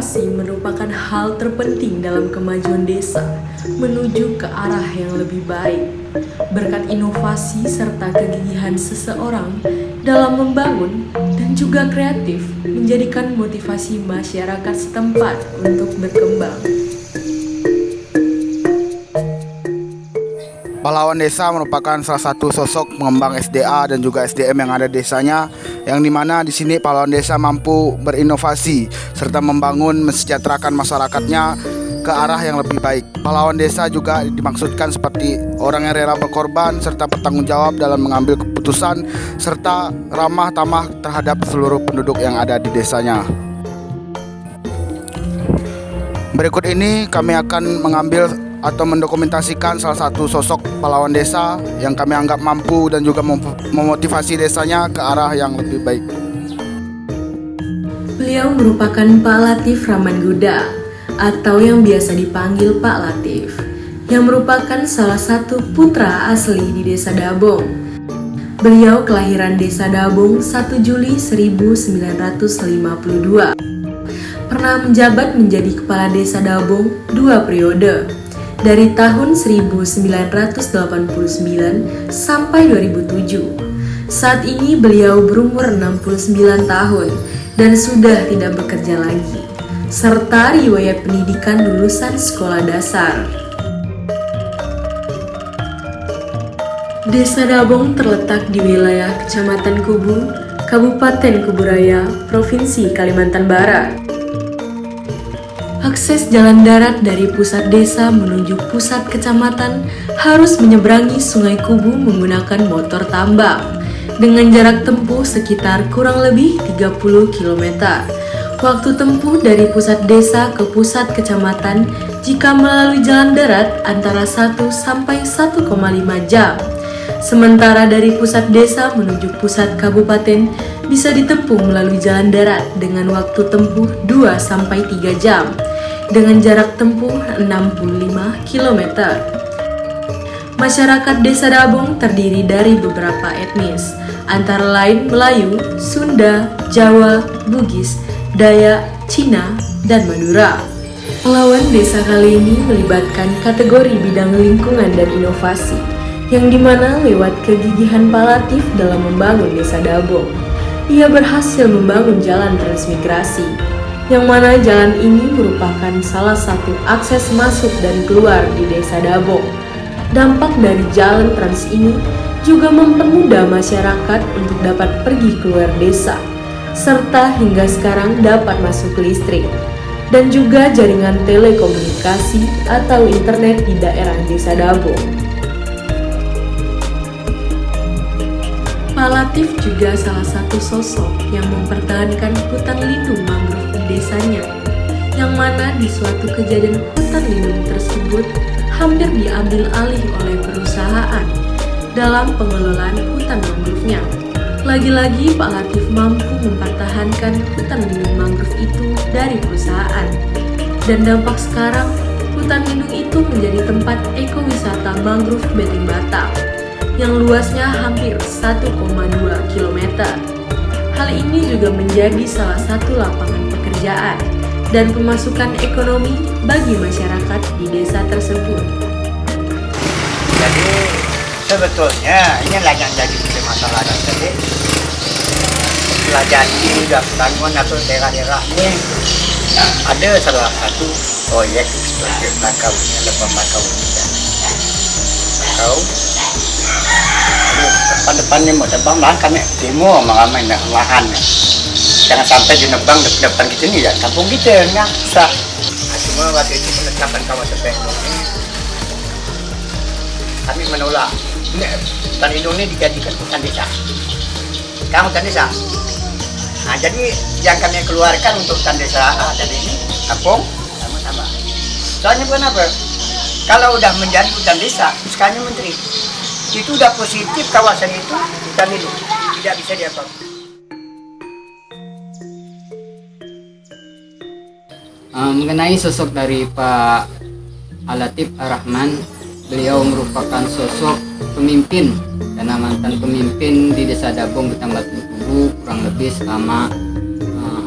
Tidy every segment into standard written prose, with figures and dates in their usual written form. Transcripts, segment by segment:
Inovasi merupakan hal terpenting dalam kemajuan desa menuju ke arah yang lebih baik. Berkat inovasi serta kegigihan seseorang dalam membangun dan juga kreatif menjadikan motivasi masyarakat setempat untuk berkembang. Pahlawan desa merupakan salah satu sosok pengembang SDA dan juga SDM yang ada di desanya, yang dimana di sini pahlawan desa mampu berinovasi serta membangun mensejahterakan masyarakatnya ke arah yang lebih baik. Pahlawan desa juga dimaksudkan seperti orang yang rela berkorban serta bertanggung jawab dalam mengambil keputusan serta ramah tamah terhadap seluruh penduduk yang ada di desanya. Berikut ini kami akan mengambil atau mendokumentasikan salah satu sosok pahlawan desa yang kami anggap mampu dan juga memotivasi desanya ke arah yang lebih baik. Beliau merupakan Pak Latif Ramanguda atau yang biasa dipanggil Pak Latif, yang merupakan salah satu putra asli di Desa Dabong. Beliau kelahiran Desa Dabong 1 Juli 1952. Pernah menjabat menjadi kepala Desa Dabong 2 periode, dari tahun 1989 sampai 2007. Saat ini beliau berumur 69 tahun dan sudah tidak bekerja lagi, serta riwayat pendidikan lulusan sekolah dasar. Desa Dabong terletak di wilayah Kecamatan Kubu, Kabupaten Kuburaya, Provinsi Kalimantan Barat. Akses jalan darat dari pusat desa menuju pusat kecamatan harus menyeberangi Sungai Kubu menggunakan motor tambang dengan jarak tempuh sekitar kurang lebih 30 km. Waktu tempuh dari pusat desa ke pusat kecamatan jika melalui jalan darat antara 1 sampai 1,5 jam. Sementara dari pusat desa menuju pusat kabupaten bisa ditempuh melalui jalan darat dengan waktu tempuh 2 sampai 3 jam dengan jarak tempuh 65 km. Masyarakat Desa Dabong terdiri dari beberapa etnis, antara lain Melayu, Sunda, Jawa, Bugis, Dayak, Cina, dan Madura. Pahlawan desa kali ini melibatkan kategori bidang lingkungan dan inovasi, yang dimana lewat kegigihan Pak Latif dalam membangun Desa Dabong, ia berhasil membangun jalan transmigrasi, yang mana jalan ini merupakan salah satu akses masuk dan keluar di Desa Dabong. Dampak dari jalan trans ini juga mempermudah masyarakat untuk dapat pergi keluar desa, serta hingga sekarang dapat masuk listrik, dan juga jaringan telekomunikasi atau internet di daerah Desa Dabong. Pak Latif juga salah satu sosok yang mempertahankan hutan lindung mangrove di desanya, yang mana di suatu kejadian hutan lindung tersebut hampir diambil alih oleh perusahaan dalam pengelolaan hutan mangrove-nya. Lagi-lagi Pak Latif mampu mempertahankan hutan lindung mangrove itu dari perusahaan, dan dampak sekarang hutan lindung itu menjadi tempat ekowisata mangrove Beteng Batam yang luasnya hampir 1,2 km. Hal ini juga menjadi salah satu lapangan pekerjaan dan pemasukan ekonomi bagi masyarakat di desa tersebut. Jadi sebetulnya ini lah yang jadi masalah tadi. Setelah jadi udah bangun atau daerah-daerah ini ada salah satu proyek seperti bakaunya, lebam bakau ini kan. Bakau depan-depannya mau tebang lah kami demo mengamen lahan. Jangan sampai di nebang depan kita nih ya, kampung kita nggak susah. Cuma waktu itu penetapan kawasan Bandung ini kami menolak. Ini hutan lindung ini dijadikan hutan desa. Kamu hutan desa. Nah, jadi yang kami keluarkan untuk hutan desa dan ini kampung sama-sama. Soalnya kenapa? Kalau udah menjadi hutan desa, sekarang menteri itu udah positif kawasan itu hutan lindung, tidak bisa diapa-apa. Mengenai sosok dari Pak Latif Ar-Rahman, beliau merupakan sosok pemimpin karena mantan pemimpin di Desa Dabong, Kecamatan Kubu kurang lebih selama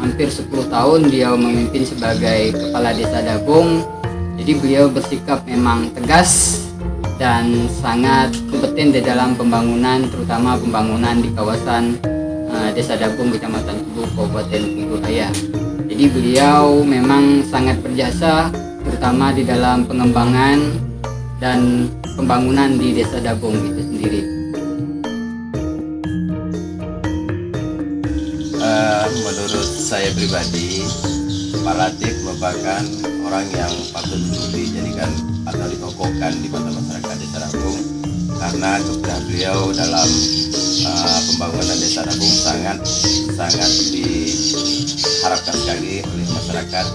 hampir 10 tahun beliau memimpin sebagai kepala desa Dabung. Jadi beliau bersikap memang tegas dan sangat kompeten di dalam pembangunan, terutama pembangunan di kawasan Desa Dabung, Kecamatan Kubu, Kabupaten Bengkulu Raya. Jadi beliau memang sangat berjasa, terutama di dalam pengembangan dan pembangunan di Desa Dabung itu sendiri. Menurut saya pribadi, Pak Latif merupakan orang yang patut dijadikan atau ditokohkan di mata masyarakat Desa Dabung, karena kiprah beliau dalam pembangunan Desa Dabung sangat diharapkan sekali oleh masyarakat.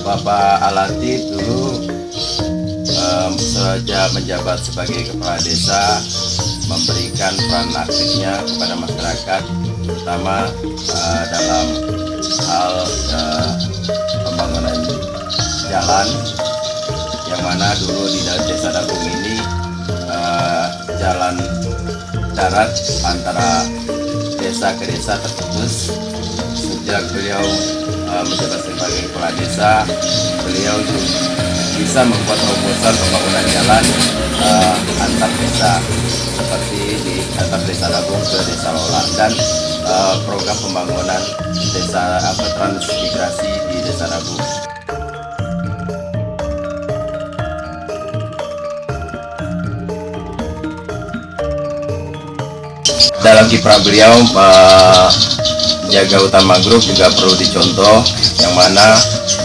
Bapak Latif dulu sejak menjabat sebagai kepala desa memberikan peran aktifnya kepada masyarakat, terutama dalam hal pembangunan jalan, yang mana dulu di Desa Dabung ini jalan darat antara desa ke desa terputus. Sejak beliau menjabat sebagai kepala desa, beliau bisa membuat terobosan pembangunan jalan antar desa, seperti di antar Desa Dabung ke Desa Lola, dan program pembangunan desa transmigrasi di Desa Dabung. Dalam kiprah beliau menjaga hutan mangrove juga perlu dicontoh, yang mana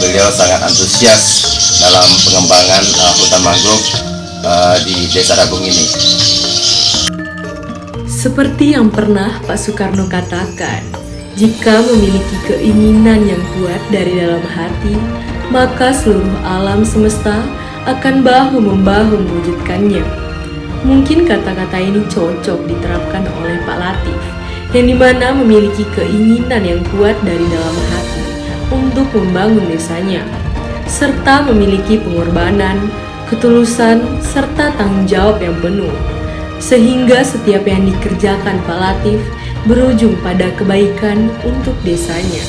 beliau sangat antusias dalam pengembangan hutan mangrove di Desa Dabung ini. Seperti yang pernah Pak Soekarno katakan, jika memiliki keinginan yang kuat dari dalam hati, maka seluruh alam semesta akan bahu-membahu mewujudkannya. Mungkin kata-kata ini cocok diterapkan oleh Pak Latif, yang dimana memiliki keinginan yang kuat dari dalam hati untuk membangun desanya, serta memiliki pengorbanan, ketulusan, serta tanggung jawab yang penuh, sehingga setiap yang dikerjakan Pak Latif berujung pada kebaikan untuk desanya.